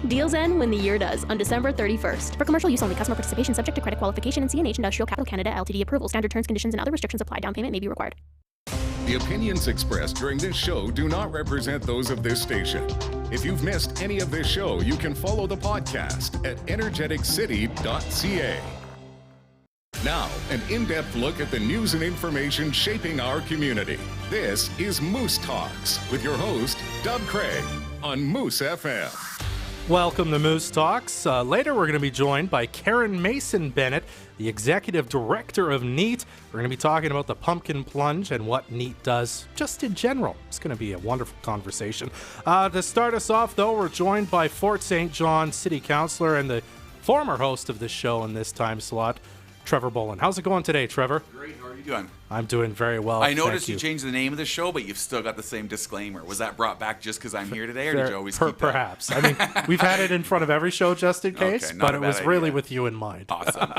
Deals end when the year does, on December 31st. For commercial use only, customer participation subject to credit qualification and CNH Industrial Capital Canada Ltd approval. Standard terms, conditions, and other restrictions apply. Down payment may be required. The opinions expressed during this show do not represent those of this station. If you've missed any of this show, you can follow the podcast at energeticcity.ca. Now, an in-depth look at the news and information shaping our community. This is Moose Talks with your host, Doug Craig, on Moose FM. Welcome to Moose Talks. Later, we're going to be joined by Karen Mason-Bennett, the Executive Director of NEAT. We're going to be talking about the pumpkin plunge and what NEAT does just in general. It's going to be a wonderful conversation. To start us off, though, we're joined by Fort St. John City Councillor and the former host of this show in this time slot, Trevor Bolin. How's it going today, Trevor? Great. How are you doing? I'm doing very well. I noticed you changed the name of the show, but you've still got the same disclaimer. Was that brought back just because I'm here today, or did you always keep that? Perhaps. I mean, we've had it in front of every show just in case, Okay, but it was really idea. with you in mind. Awesome.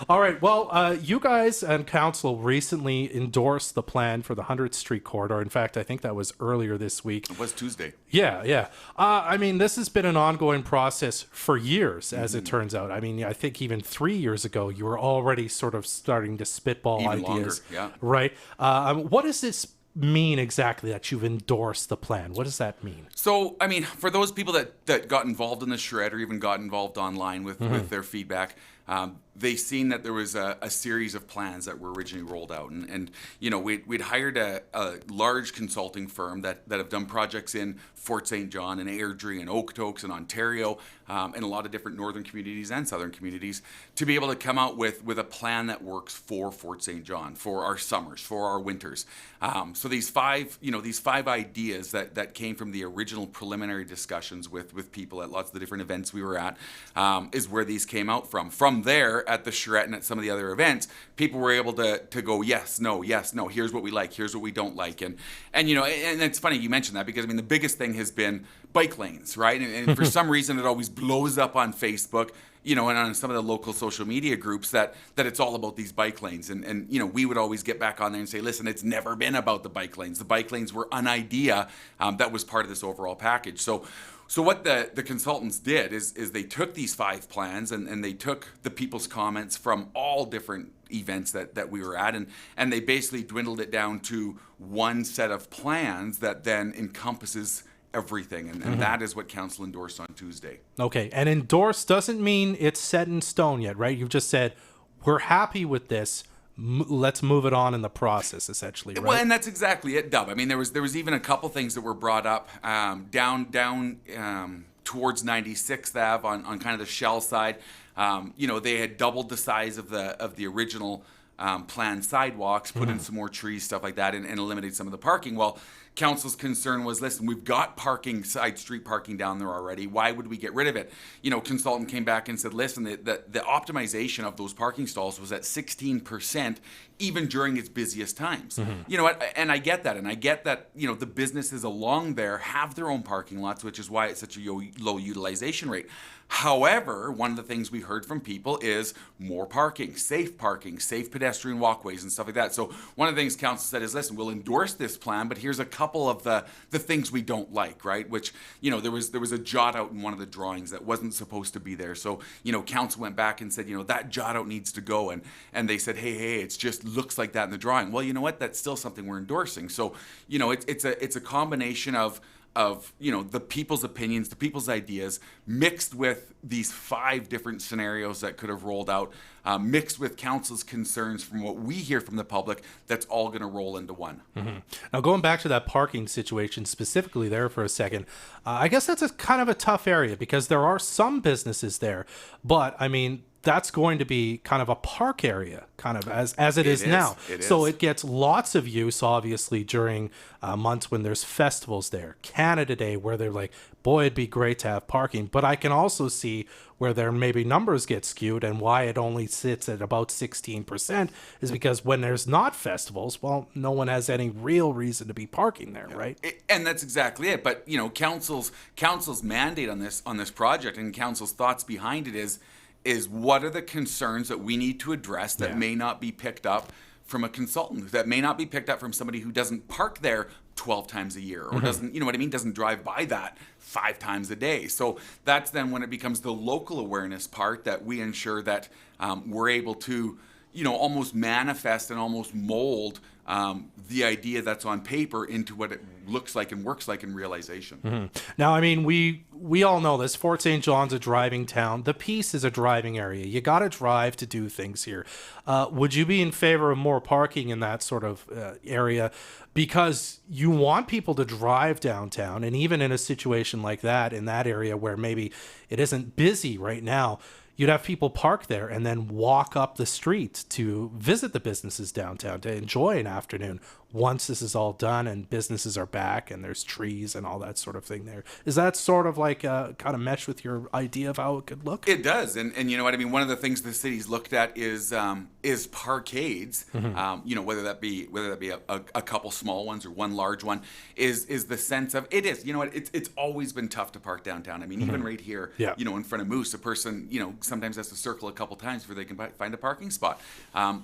All right. Well, you guys and council recently endorsed the plan for the 100th Street corridor. In fact, I think that was earlier this week. It was Tuesday. Yeah. I mean, this has been an ongoing process for years, as it turns out. I mean, I think even 3 years ago, you were already sort of starting to spitball Even ideas. longer, yeah. Right. What does this mean exactly that you've endorsed the plan? What does that mean? So, I mean, for those people that got involved in the shred or even got involved online with their feedback, they seen that there was a series of plans that were originally rolled out. And you know, we'd hired a large consulting firm that have done projects in Fort St. John and Airdrie and Okotoks and Ontario and a lot of different northern communities and southern communities to be able to come out with a plan that works for Fort St. John, for our summers, for our winters. So these five ideas that came from the original preliminary discussions with people at lots of the different events we were at is where these came out from. From there, at the charrette and at some of the other events, people were able to go, yes, no, here's what we like, here's what we don't like. And you know, and it's funny you mentioned that, because I mean, the biggest thing has been bike lanes, right? And for some reason, it always blows up on Facebook, you know, and on some of the local social media groups that it's all about these bike lanes. And you know, we would always get back on there and say, listen, it's never been about the bike lanes. The bike lanes were an idea that was part of this overall package. So what the consultants did is they took these 5 plans and they took the people's comments from all different events that we were at, and they basically dwindled it down to one set of plans that then encompasses everything. And that is what council endorsed on Tuesday. Okay, and endorsed doesn't mean it's set in stone yet, right? You've just said, we're happy with this. Let's move it on in the process, essentially, right? Well, and that's exactly it, Dub. I mean, there was even a couple things that were brought up down towards 96th Ave on kind of the Shell side. You know, they had doubled the size of the original planned sidewalks, put in some more trees, stuff like that, and eliminated some of the parking. Well, council's concern was, listen, we've got side street parking down there already. Why would we get rid of it? You know, consultant came back and said, listen, the optimization of those parking stalls was at 16%, even during its busiest times. You know, and I get that. And I get that, you know, the businesses along there have their own parking lots, which is why it's such a low utilization rate. However, one of the things we heard from people is more parking, safe pedestrian walkways and stuff like that. So one of the things council said is, listen, we'll endorse this plan, but here's a couple of the things we don't like, right? Which, you know, there was a jot out in one of the drawings that wasn't supposed to be there. So, you know, council went back and said, you know, that jot out needs to go. And they said, hey, it just looks like that in the drawing. Well, you know what? That's still something we're endorsing. So, you know, it's a combination of you know, the people's opinions, the people's ideas, mixed with these 5 different scenarios that could have rolled out, mixed with council's concerns from what we hear from the public, that's all going to roll into one. Now, going back to that parking situation specifically there for a second, I guess that's a kind of a tough area because there are some businesses there, but I mean, that's going to be kind of a park area, kind of as it is now. So it gets lots of use, obviously, during months when there's festivals there. Canada Day, where they're like, boy, it'd be great to have parking. But I can also see where their maybe numbers get skewed, and why it only sits at about 16% is because when there's not festivals, well, no one has any real reason to be parking there, right? And that's exactly it. But, you know, council's mandate on this project and council's thoughts behind it is what are the concerns that we need to address that may not be picked up from a consultant, that may not be picked up from somebody who doesn't park there 12 times a year, or doesn't, you know what I mean, doesn't drive by that 5 times a day. So that's then when it becomes the local awareness part that we ensure that we're able to, you know, almost manifest and almost mold the idea that's on paper into what it looks like and works like in realization. Now, I mean, we all know this. Fort St. John's a driving town. The Peace is a driving area. You got to drive to do things here. Would you be in favor of more parking in that sort of area? Because you want people to drive downtown, and even in a situation like that, in that area where maybe it isn't busy right now, you'd have people park there and then walk up the street to visit the businesses downtown, to enjoy an afternoon once this is all done and businesses are back and there's trees and all that sort of thing there. Is that sort of like kind of mesh with your idea of how it could look? It does. And you know what I mean? One of the things the city's looked at is parkades, you know, whether that be a couple small ones or one large one, is the sense of, it is, you know what, it's always been tough to park downtown. I mean, even right here, you know, in front of Moose, a person, you know, sometimes has to circle a couple times before they can find a parking spot.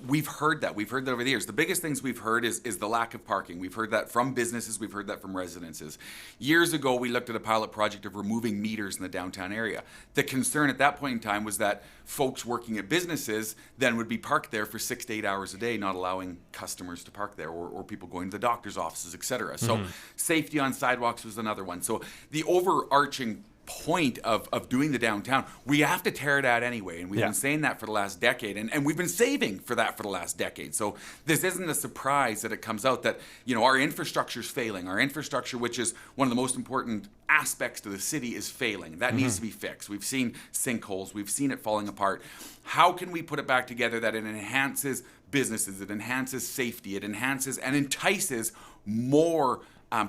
We've heard that over the years. The biggest things we've heard is the lack of parking. We've heard that from businesses. We've heard that from residences. Years ago, we looked at a pilot project of removing meters in the downtown area. The concern at that point in time was that folks working at businesses then would be parked there for 6 to 8 hours a day, not allowing customers to park there, or people going to the doctor's offices, etc. So safety on sidewalks was another one. So the overarching point of doing the downtown, we have to tear it out anyway, and we've been saying that for the last decade, and we've been saving for that for the last decade. So this isn't a surprise that it comes out that, you know, our infrastructure's failing. Our infrastructure, which is one of the most important aspects to the city, is failing. That needs to be fixed. We've seen sinkholes, we've seen it falling apart. How can we put it back together that it enhances businesses, it enhances safety, it enhances and entices more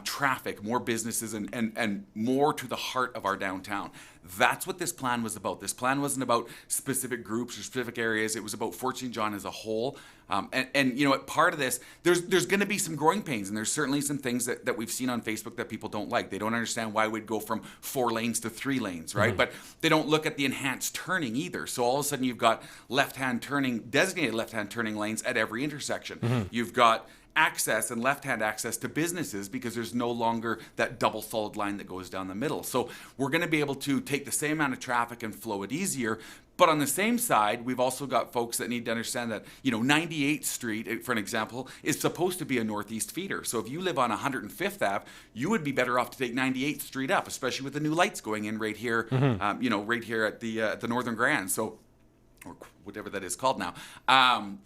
traffic, more businesses, and more to the heart of our downtown? That's what this plan was about. This plan wasn't about specific groups or specific areas. It was about Fort St. John as a whole. And you know, part of this, there's going to be some growing pains, and there's certainly some things that we've seen on Facebook that people don't like. They don't understand why we'd go from 4 lanes to 3 lanes, right? But they don't look at the enhanced turning either. So all of a sudden, you've got designated left-hand turning lanes at every intersection. You've got access and left-hand access to businesses because there's no longer that double solid line that goes down the middle. So we're going to be able to take the same amount of traffic and flow it easier. But on the same side, we've also got folks that need to understand that, you know, 98th Street, for an example, is supposed to be a northeast feeder. So if you live on 105th Ave, you would be better off to take 98th Street up, especially with the new lights going in right here, you know, right here at the Northern Grand. So, or whatever that is called now.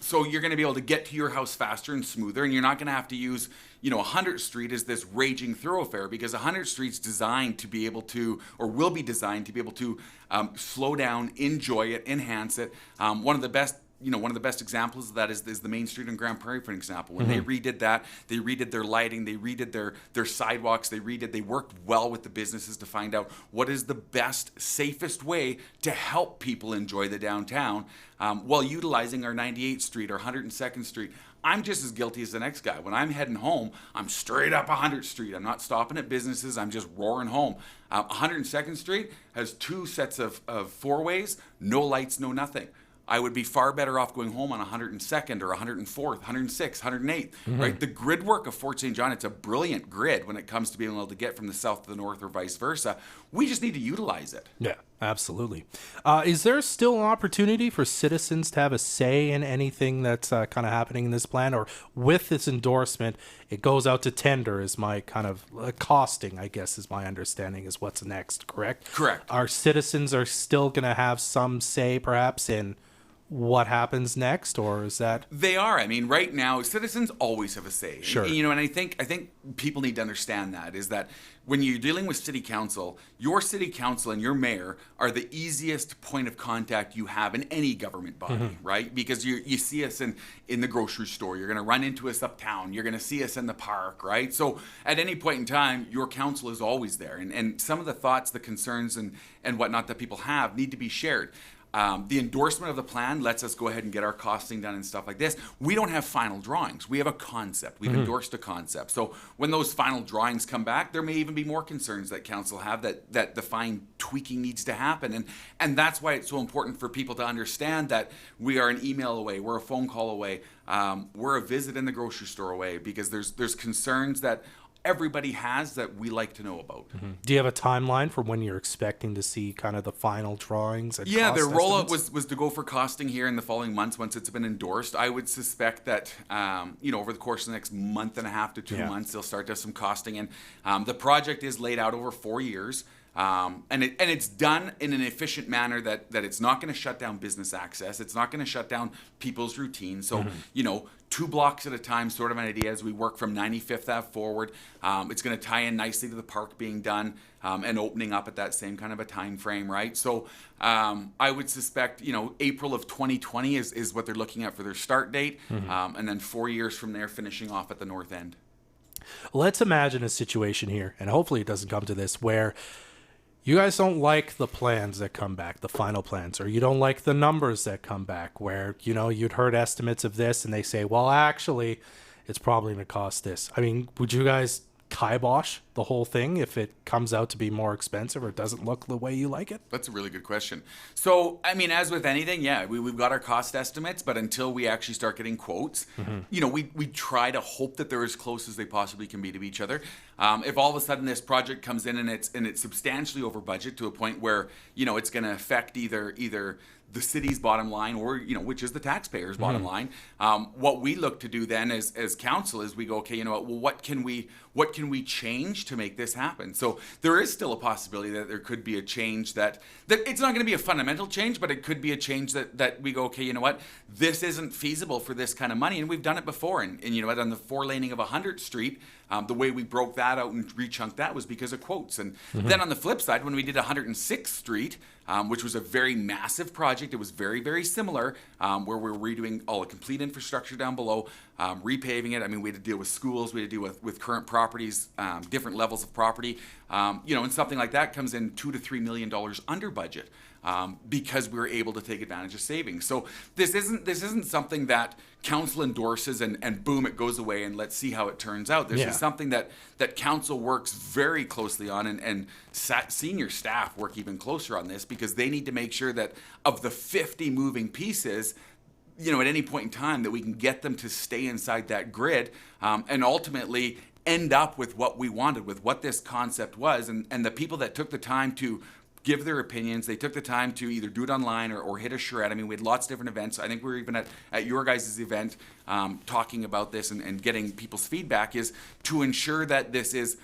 So you're going to be able to get to your house faster and smoother, and you're not going to have to use, you know, 100th Street as this raging thoroughfare, because 100th Street's designed to be able to, or will be designed to be able to slow down, enjoy it, enhance it. One of the best examples of that is the Main Street in Grand Prairie, for example. When they redid that, they redid their lighting, they redid their sidewalks, they worked well with the businesses to find out what is the best, safest way to help people enjoy the downtown while utilizing our 98th Street or 102nd Street. I'm just as guilty as the next guy. When I'm heading home, I'm straight up 100th Street. I'm not stopping at businesses. I'm just roaring home. 102nd Street has 2 sets of 4-ways, no lights, no nothing. I would be far better off going home on 102nd or 104th, 106th, 108th, right? The grid work of Fort St. John, it's a brilliant grid when it comes to being able to get from the south to the north or vice versa. We just need to utilize it. Yeah, absolutely. Is there still an opportunity for citizens to have a say in anything that's kind of happening in this plan? Or with this endorsement, it goes out to tender is my kind of costing, I guess, is my understanding is what's next, correct? Correct. Our citizens are still going to have some say perhaps in what happens next, or is that? They are. I mean, right now, citizens always have a say. Sure. You know, and I think people need to understand that, is that when you're dealing with city council, your city council and your mayor are the easiest point of contact you have in any government body, right? Because you see us in the grocery store, you're going to run into us uptown, you're going to see us in the park, right? So at any point in time, your council is always there. And some of the thoughts, the concerns, and whatnot that people have need to be shared. The endorsement of the plan lets us go ahead and get our costing done and stuff like this. We don't have final drawings. We have a concept. We've endorsed a concept. So when those final drawings come back, there may even be more concerns that council have that the fine tweaking needs to happen. And that's why it's so important for people to understand that we are an email away, we're a phone call away, we're a visit in the grocery store away, because there's concerns that everybody has that we like to know about. Do you have a timeline for when you're expecting to see kind of the final drawings? And Yeah, cost their rollout estimates? was to go for costing here in the following months once it's been endorsed. I would suspect that, over the course of the next month and a half to 2 months, they'll start to have some costing. And the project is laid out over 4 years. And it's done in an efficient manner that it's not going to shut down business access. It's not going to shut down people's routine. So, 2 blocks at a time, sort of an idea as we work from 95th Ave forward. It's going to tie in nicely to the park being done and opening up at that same kind of a time frame, right? So I would suspect, April of 2020 is what they're looking at for their start date. And then 4 years from there, finishing off at the north end. Let's imagine a situation here, and hopefully it doesn't come to this, where you guys don't like the plans that come back, the final plans, or you don't like the numbers that come back where, you'd heard estimates of this and they say, well, actually, it's probably going to cost this. I mean, would you guys kibosh the whole thing if it comes out to be more expensive or doesn't look the way you like it? That's a really good question. So, I mean, as with anything, we've got our cost estimates, but until we actually start getting quotes, we try to hope that they're as close as they possibly can be to each other. If all of a sudden this project comes in and it's substantially over budget to a point where, it's going to affect either the city's bottom line or, which is the taxpayers' bottom line, what we look to do then as council is we go, okay, what can we change to make this happen? So there is still a possibility that there could be a change that it's not going to be a fundamental change, but it could be a change that we go, okay, this isn't feasible for this kind of money. And we've done it before. And on the 4-laning of 100th Street, the way we broke that out and rechunked that was because of quotes. And then on the flip side, when we did 106th Street, which was a very massive project, it was very, very similar, where we were redoing all the complete infrastructure down below, repaving it. I mean, we had to deal with schools, we had to deal with current properties, different levels of property, and something like that comes in $2 to $3 million under budget. Because we were able to take advantage of savings. So this isn't something that council endorses and boom, it goes away and let's see how it turns out. This is something that council works very closely on and senior staff work even closer on this because they need to make sure that of the 50 moving pieces, at any point in time that we can get them to stay inside that grid and ultimately end up with what we wanted, with what this concept was. And the people that took the time to give their opinions. They took the time to either do it online or hit a charrette. I mean, we had lots of different events. I think we were even at your guys' event talking about this and getting people's feedback is to ensure that this is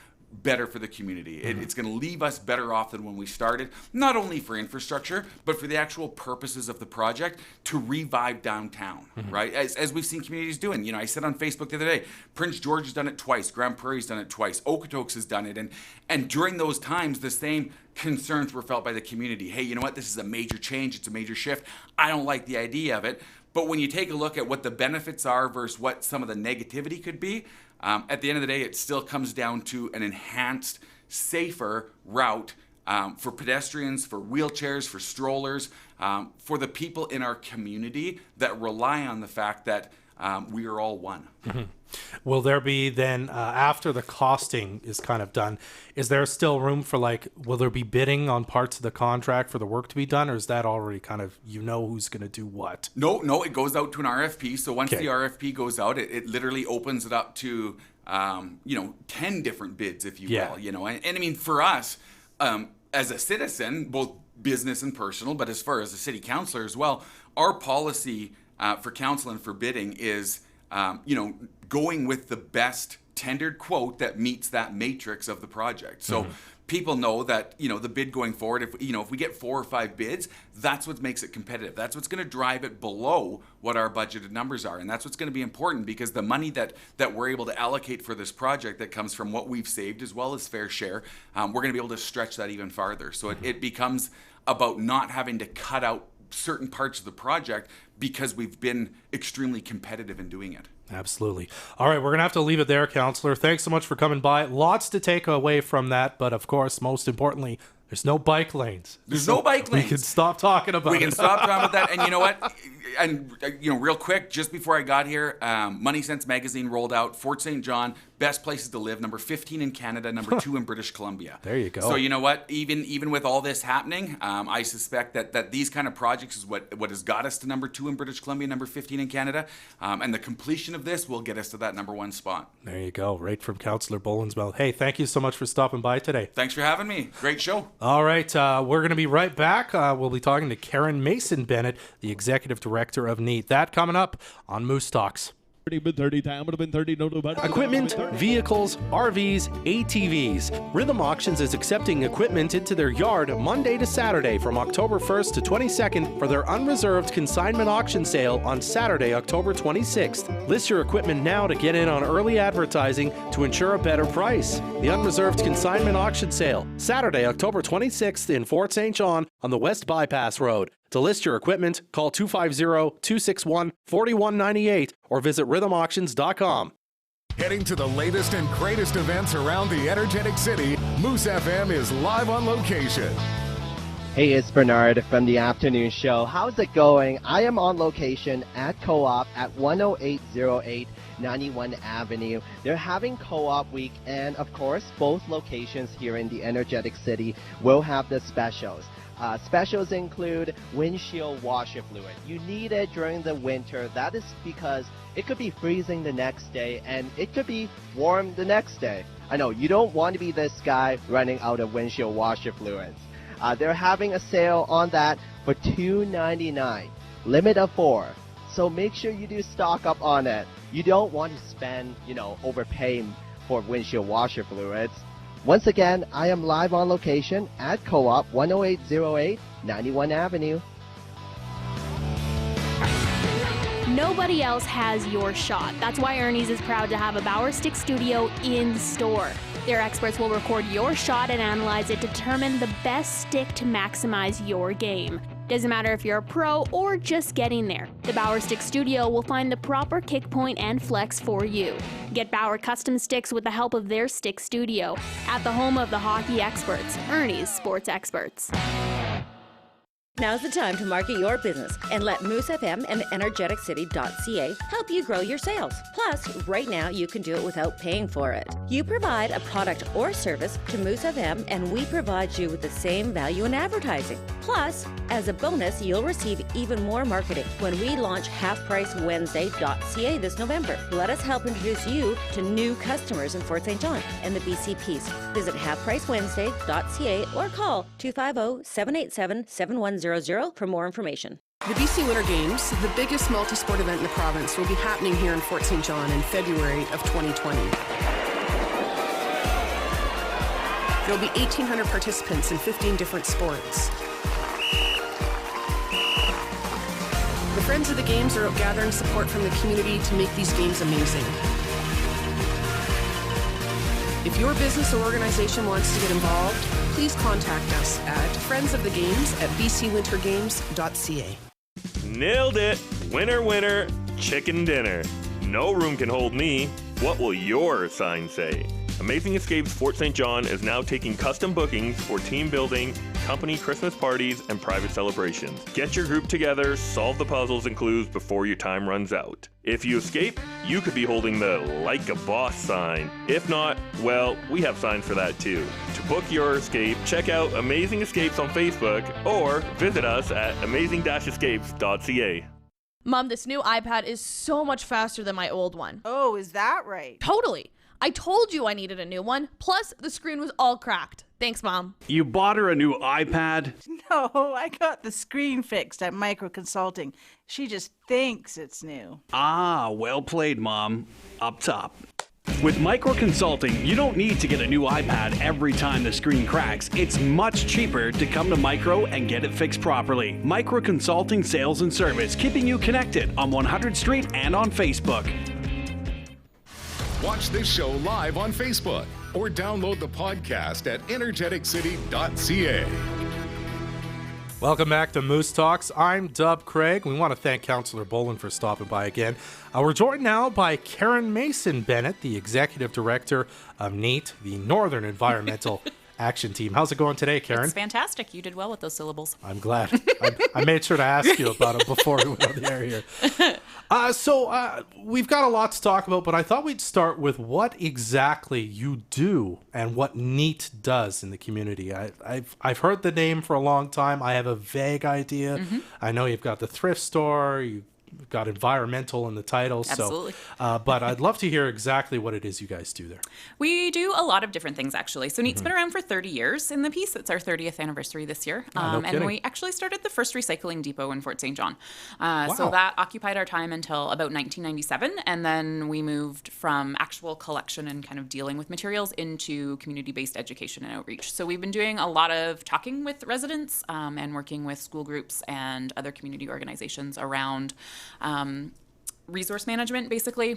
better for the community. It's going to leave us better off than when we started, not only for infrastructure, but for the actual purposes of the project to revive downtown, right? As we've seen communities doing. I said on Facebook the other day, Prince George has done it twice, Grand Prairie's done it twice, Okotoks has done it, and during those times, the same concerns were felt by the community. Hey, you know what? This is a major change. It's a major shift. I don't like the idea of it. But when you take a look at what the benefits are versus what some of the negativity could be, at the end of the day, it still comes down to an enhanced, safer route for pedestrians, for wheelchairs, for strollers, for the people in our community that rely on the fact that we are all one. Will there be then, after the costing is kind of done, is there still room for will there be bidding on parts of the contract for the work to be done, or is that already kind of, who's going to do what? No, it goes out to an RFP. So once the RFP goes out, it literally opens it up to, 10 different bids, if you will, and I mean, for us, as a citizen, both business and personal, but as far as a city councilor as well, our policy for council and for bidding is, going with the best tendered quote that meets that matrix of the project. So people know that, the bid going forward, if we get 4 or 5 bids, that's what makes it competitive. That's what's going to drive it below what our budgeted numbers are. And that's what's going to be important because the money that we're able to allocate for this project that comes from what we've saved as well as fair share, we're going to be able to stretch that even farther. So it becomes about not having to cut out certain parts of the project because we've been extremely competitive in doing it. Absolutely. All right, we're going to have to leave it there, Councillor. Thanks so much for coming by. Lots to take away from that, but of course, most importantly, there's no bike lanes. There's no bike lanes. We can stop talking about it. We can stop talking about that. And you know what? And, real quick, just before I got here, Money Sense magazine rolled out. Fort St. John, best places to live, number 15 in Canada, number 2 in British Columbia. There you go. So you know what? Even with all this happening, I suspect that these kind of projects is what has got us to number 2 in British Columbia, number 15 in Canada, and the completion of this will get us to that number 1 spot. There you go, right from Councillor Boland's mouth. Hey, thank you so much for stopping by today. Thanks for having me. Great show. All right, we're going to be right back. We'll be talking to Karen Mason-Bennett, the Executive Director of NEAT. That coming up on Moose Talks. Equipment, vehicles, RVs, ATVs. Rhythm Auctions is accepting equipment into their yard Monday to Saturday from October 1st to 22nd for their unreserved consignment auction sale on Saturday, October 26th. List your equipment now to get in on early advertising to ensure a better price. The unreserved consignment auction sale, Saturday, October 26th in Fort St. John on the West Bypass Road. To list your equipment, call 250-261-4198 or visit rhythmauctions.com. Heading to the latest and greatest events around the energetic city, Moose FM is live on location. Hey, it's Bernard from the afternoon show. How's it going? I am on location at Co-op at 10808 91 Avenue. They're having Co-op Week, and of course, both locations here in the energetic city will have the specials. Specials include windshield washer fluid. You need it during the winter. That is because it could be freezing the next day and it could be warm the next day. I know, you don't want to be this guy running out of windshield washer fluids. They're having a sale on that for $2.99. Limit of 4. So make sure you do stock up on it. You don't want to spend, overpaying for windshield washer fluids. Once again, I am live on location at Co-op 10808 91 Avenue. Nobody else has your shot. That's why Ernie's is proud to have a Bauer Stick Studio in store. Their experts will record your shot and analyze it to determine the best stick to maximize your game. Doesn't matter if you're a pro or just getting there. The Bauer Stick Studio will find the proper kick point and flex for you. Get Bauer custom sticks with the help of their Stick Studio at the home of the hockey experts, Ernie's Sports Experts. Now's the time to market your business and let Moose FM and energeticcity.ca help you grow your sales. Plus, right now you can do it without paying for it. You provide a product or service to Moose FM and we provide you with the same value in advertising. Plus, as a bonus, you'll receive even more marketing when we launch halfpricewednesday.ca this November. Let us help introduce you to new customers in Fort St. John and the BCPs. Visit halfpricewednesday.ca or call 250-787-7100 for more information. The BC Winter Games, the biggest multi-sport event in the province, will be happening here in Fort St. John in February of 2020. There will be 1,800 participants in 15 different sports. The Friends of the Games are out gathering support from the community to make these games amazing. If your business or organization wants to get involved, please contact us at friendsofthegames@bcwintergames.ca. Nailed it! Winner, winner, chicken dinner. No room can hold me. What will your sign say? Amazing Escapes Fort St. John is now taking custom bookings for team building, company Christmas parties, and private celebrations. Get your group together, solve the puzzles and clues before your time runs out. If you escape, you could be holding the Like a Boss sign. If not, well, we have signs for that too. To book your escape, check out Amazing Escapes on Facebook or visit us at amazing-escapes.ca. Mom, this new iPad is so much faster than my old one. Oh, is that right? Totally. I told you I needed a new one. Plus, the screen was all cracked. Thanks, Mom. You bought her a new iPad? No, I got the screen fixed at Micro Consulting. She just thinks it's new. Ah, well played, Mom. Up top. With Micro Consulting, you don't need to get a new iPad every time the screen cracks. It's much cheaper to come to Micro and get it fixed properly. Micro Consulting Sales and Service, keeping you connected on 100th Street and on Facebook. Watch this show live on Facebook or download the podcast at energeticcity.ca. Welcome back to Moose Talks. I'm Dub Craig. We want to thank Councillor Boland for stopping by again. We're joined now by Karen Mason-Bennett, the Executive Director of NEAT, the Northern Environmental Action Team. How's it going today, Karen? It's fantastic. You did well with those syllables. I'm glad. I made sure to ask you about it before we went on the air here. So we've got a lot to talk about, but I thought we'd start with what exactly you do and what NEAT does in the community. I've heard the name for a long time. I have a vague idea. Mm-hmm. I know you've got the thrift store. You've got environmental in the title. Absolutely. So, but I'd love to hear exactly what it is you guys do there. We do a lot of different things, actually. So NEAT's been around for 30 years in the piece. It's our 30th anniversary this year. No and kidding. we actually started the first recycling depot in Fort St. John. Wow. So that occupied our time until about 1997. And then we moved from actual collection and kind of dealing with materials into community-based education and outreach. So we've been doing a lot of talking with residents and working with school groups and other community organizations around resource management, basically,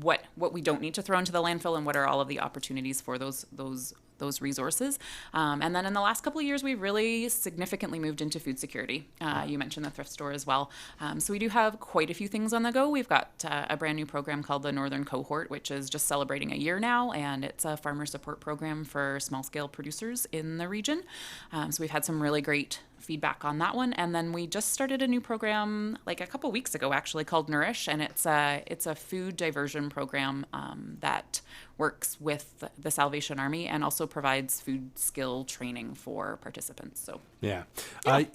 what we don't need to throw into the landfill and what are all of the opportunities for those resources. And then in the last couple of years, we've really significantly moved into food security. You mentioned the thrift store as well. So we do have quite a few things on the go. We've got a brand new program called the Northern Cohort, which is just celebrating a year now, and it's a farmer support program for small-scale producers in the region. So we've had some really great feedback on that one, and then we just started a new program like a couple weeks ago, actually, called Nourish, and it's a food diversion program that works with the Salvation Army and also provides food skill training for participants. So yeah.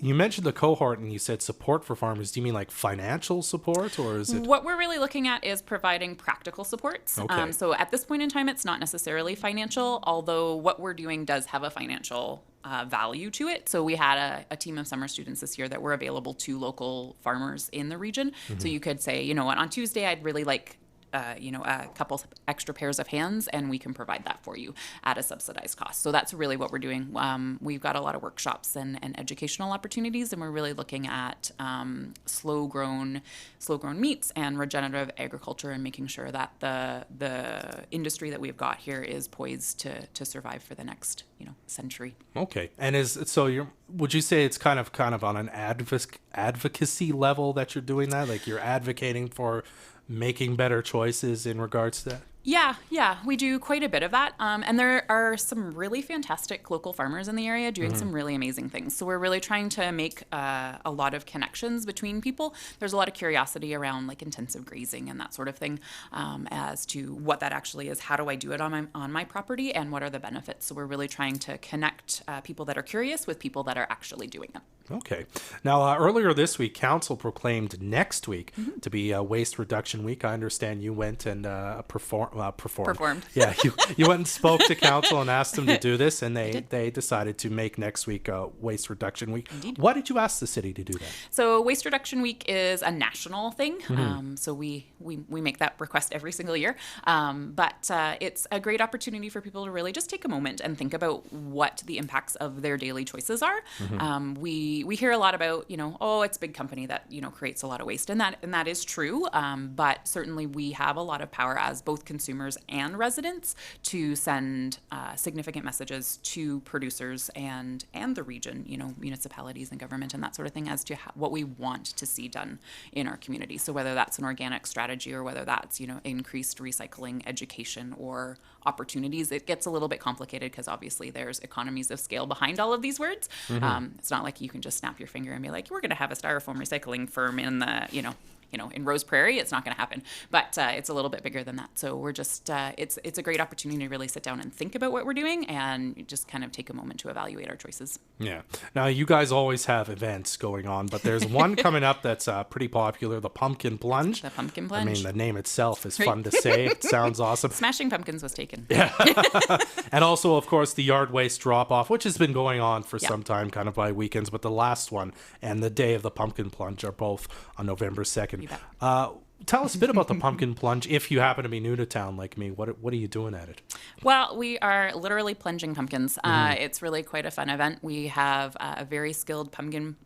You mentioned the cohort and you said support for farmers. Do you mean like financial support, or is it? What we're really looking at is providing practical supports. Okay. So at this point in time, it's not necessarily financial, although what we're doing does have a financial value to it. So we had a team of summer students this year that were available to local farmers in the region. So you could say, you know what, on Tuesday I'd really like a couple extra pairs of hands, and we can provide that for you at a subsidized cost. So that's really what we're doing. We've got a lot of workshops and educational opportunities, and we're really looking at slow-grown meats and regenerative agriculture, and making sure that the industry that we've got here is poised to survive for the next century. Okay. And would you say it's kind of on an advocacy level that you're doing that? Like you're advocating for making better choices in regards to that? Yeah, we do quite a bit of that. And there are some really fantastic local farmers in the area doing some really amazing things. So we're really trying to make a lot of connections between people. There's a lot of curiosity around like intensive grazing and that sort of thing as to what that actually is. How do I do it on my property, and what are the benefits? So we're really trying to connect people that are curious with people that are actually doing it. Okay. Now, earlier this week, Council proclaimed next week to be Waste Reduction Week. I understand you went and performed. Yeah, you went and spoke to Council and asked them to do this, and they decided to make next week Waste Reduction Week. Indeed. Why did you ask the city to do that? So Waste Reduction Week is a national thing. So we make that request every single year. But it's a great opportunity for people to really just take a moment and think about what the impacts of their daily choices are. We hear a lot about, it's a big company that, creates a lot of waste. And that is true. But certainly we have a lot of power as both consumers and residents to send significant messages to producers and the region, municipalities and government and that sort of thing, as to what we want to see done in our community. So whether that's an organic strategy or whether that's, increased recycling education or opportunities, it gets a little bit complicated because obviously there's economies of scale behind all of these words. It's not like you can just snap your finger and be like, we're going to have a styrofoam recycling firm in the, in Rose Prairie. It's not going to happen, but it's a little bit bigger than that. So we're just, it's a great opportunity to really sit down and think about what we're doing and just kind of take a moment to evaluate our choices. Yeah. Now, you guys always have events going on, but there's one coming up that's pretty popular, the Pumpkin Plunge. The Pumpkin Plunge. I mean, the name itself is fun to say. It sounds awesome. Smashing Pumpkins was taken. Yeah. And also, of course, the yard waste drop-off, which has been going on for some time, kind of by weekends, but the last one and the day of the Pumpkin Plunge are both on November 2nd. Tell us a bit about the Pumpkin Plunge. If you happen to be new to town like me, what are you doing at it? Well, we are literally plunging pumpkins. It's really quite a fun event. We have a very skilled pumpkin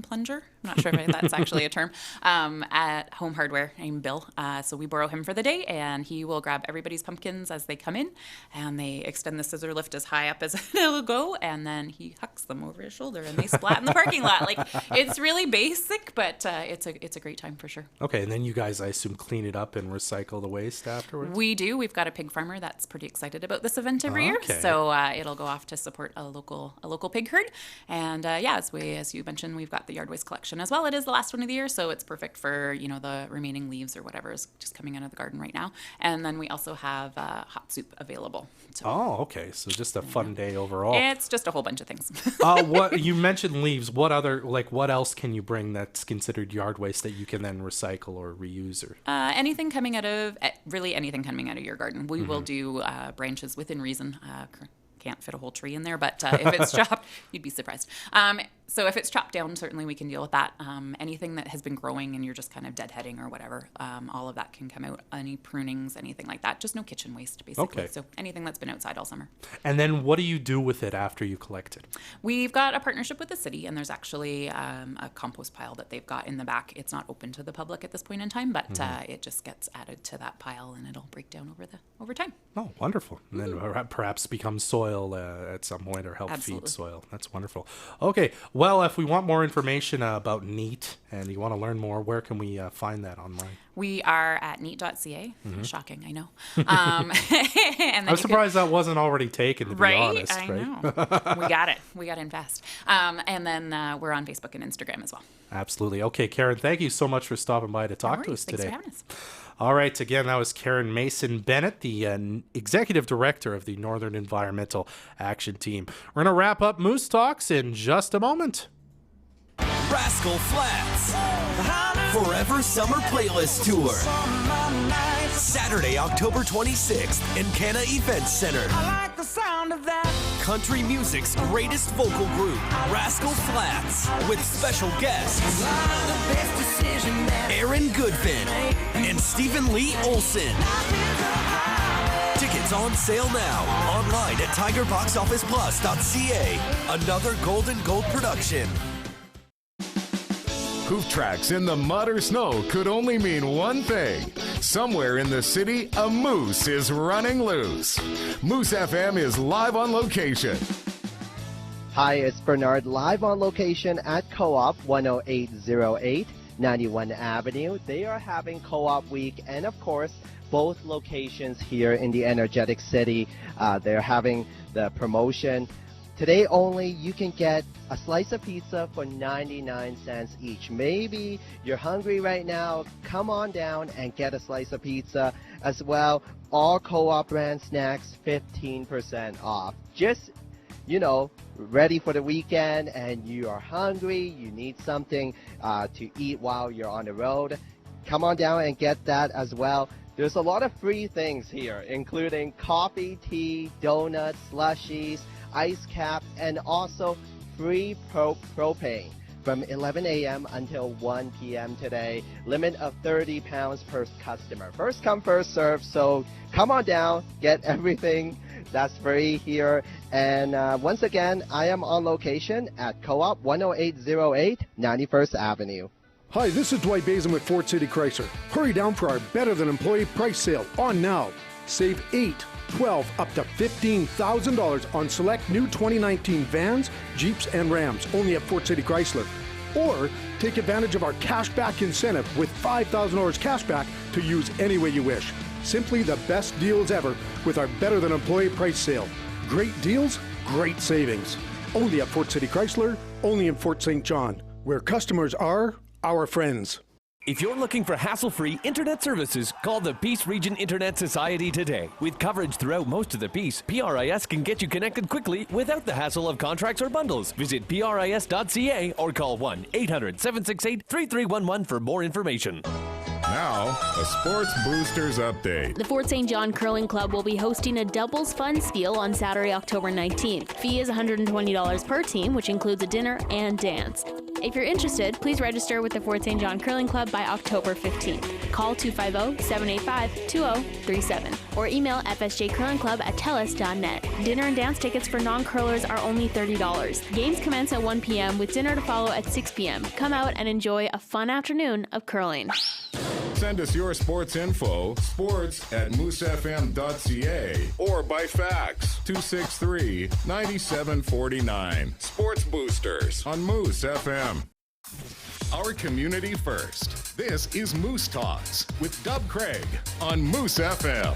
plunger. I'm not sure if that's actually a term, at Home Hardware named Bill. So we borrow him for the day, and he will grab everybody's pumpkins as they come in, and they extend the scissor lift as high up as they'll go, and then he hucks them over his shoulder, and they splat in the parking lot. Like, it's really basic, but it's a great time for sure. Okay, and then you guys guys, I assume, clean it up and recycle the waste afterwards? We do. We've got a pig farmer that's pretty excited about this event every year. So it'll go off to support a local pig herd. And as you mentioned, we've got the yard waste collection as well. It is the last one of the year, so it's perfect for the remaining leaves or whatever is just coming out of the garden right now. And then we also have hot soup available. So, okay. So just a fun day overall. It's just a whole bunch of things. What you mentioned leaves. What else can you bring that's considered yard waste that you can then recycle or reuse? Or anything coming out of your garden. We will do branches within reason. Can't fit a whole tree in there, but if it's chopped, you'd be surprised. So if it's chopped down, certainly we can deal with that. Anything that has been growing and you're just kind of deadheading or whatever, all of that can come out. Any prunings, anything like that. Just no kitchen waste, basically. Okay. So anything that's been outside all summer. And then what do you do with it after you collect it? We've got a partnership with the city, and there's actually a compost pile that they've got in the back. It's not open to the public at this point in time, but it just gets added to that pile, and it'll break down over time. Oh, wonderful. And then perhaps become soil at some point or help Absolutely. feed soil. That's wonderful. Okay. Well, if we want more information about NEAT and you want to learn more, where can we find that online? We are at neat.ca. Shocking, I know. And I'm surprised that wasn't already taken, to be honest. I know. We got it. We got in fast. And then we're on Facebook and Instagram as well. Absolutely. Okay, Karen, thank you so much for stopping by to talk to us today. Thanks for having us. All right, again, that was Karen Mason-Bennett, the Executive Director of the Northern Environmental Action Team. We're going to wrap up Moose Talks in just a moment. Rascal Flats Forever Summer Playlist Tour, Saturday, October 26th in Canna Events Center. Country music's greatest vocal group, Rascal Flats, with special guests Aaron Goodfin and Stephen Lee Olson. Tickets on sale now, online at tigerboxofficeplus.ca. Another Golden Gold production. Hoof tracks in the mud or snow could only mean one thing. Somewhere in the city, a moose is running loose. Moose FM is live on location. Hi, it's Bernard, live on location at Co-op 10808 91 Avenue. They are having Co-op Week, and of course, both locations here in the energetic city, they're having the promotion. Today only, you can get a slice of pizza for 99 cents each. Maybe you're hungry right now, come on down and get a slice of pizza. As well, all Co-op brand snacks, 15% off. Just, ready for the weekend and you are hungry, you need something to eat while you're on the road, come on down and get that as well. There's a lot of free things here, including coffee, tea, donuts, slushies, ice cap, and also free propane from 11 a.m. until 1 p.m. today. Limit of 30 pounds per customer. First come, first serve, so come on down, get everything that's free here. And once again, I am on location at Co-op 10808 91st Avenue. Hi, this is Dwight Bazin with Fort City Chrysler. Hurry down for our Better Than Employee price sale on now. Save 8, 12, up to $15,000 on select new 2019 vans, Jeeps, and Rams, only at Fort City Chrysler. Or take advantage of our cashback incentive with $5,000 cashback to use any way you wish. Simply the best deals ever with our Better Than Employee price sale. Great deals, great savings. Only at Fort City Chrysler, only in Fort St. John, where customers are our friends. If you're looking for hassle-free internet services, call the Peace Region Internet Society today. With coverage throughout most of the Peace, PRIS can get you connected quickly without the hassle of contracts or bundles. Visit PRIS.ca or call 1-800-768-3311 for more information. Now, a Sports Boosters update. The Fort St. John Curling Club will be hosting a doubles fun steal on Saturday, October 19th. Fee is $120 per team, which includes a dinner and dance. If you're interested, please register with the Fort St. John Curling Club by October 15th. Call 250-785-2037 or email fsjcurlingclub@telus.net. Dinner and dance tickets for non-curlers are only $30. Games commence at 1 p.m. with dinner to follow at 6 p.m. Come out and enjoy a fun afternoon of curling. Send us your sports info, sports@moosefm.ca, or by fax, 263-9749. Sports Boosters on Moose FM. our community first. This is Moose Talks with Dub Craig on Moose FM.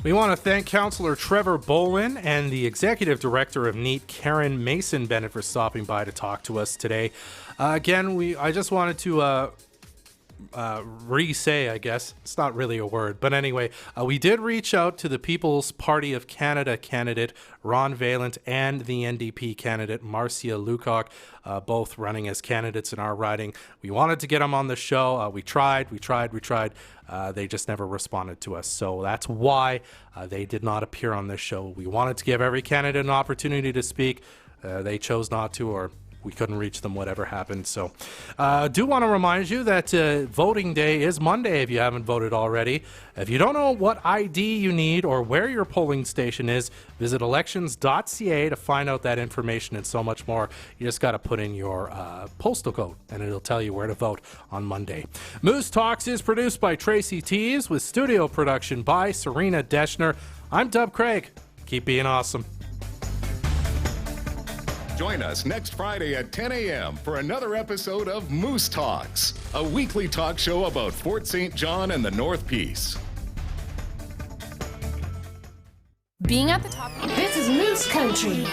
We want to thank Councillor Trevor Bolin and the Executive Director of NEAT, Karen Mason-Bennett, for stopping by to talk to us today. Again, I just wanted to re-say, I guess. It's not really a word. But anyway, we did reach out to the People's Party of Canada candidate, Ron Vaillant, and the NDP candidate, Marcia Lukoch, both running as candidates in our riding. We wanted to get them on the show. We tried. They just never responded to us. So that's why they did not appear on this show. We wanted to give every candidate an opportunity to speak. They chose not to, or we couldn't reach them, whatever happened. So do want to remind you that voting day is Monday if you haven't voted already. If you don't know what ID you need or where your polling station is, visit elections.ca to find out that information and so much more. You just got to put in your postal code and it'll tell you where to vote on Monday. Moose Talks is produced by Tracy Tees with studio production by Serena Deschner. I'm Dub Craig. Keep being awesome. Join us next Friday at 10 a.m. for another episode of Moose Talks, a weekly talk show about Fort St. John and the North Peace. Being at the top. This is Moose Country.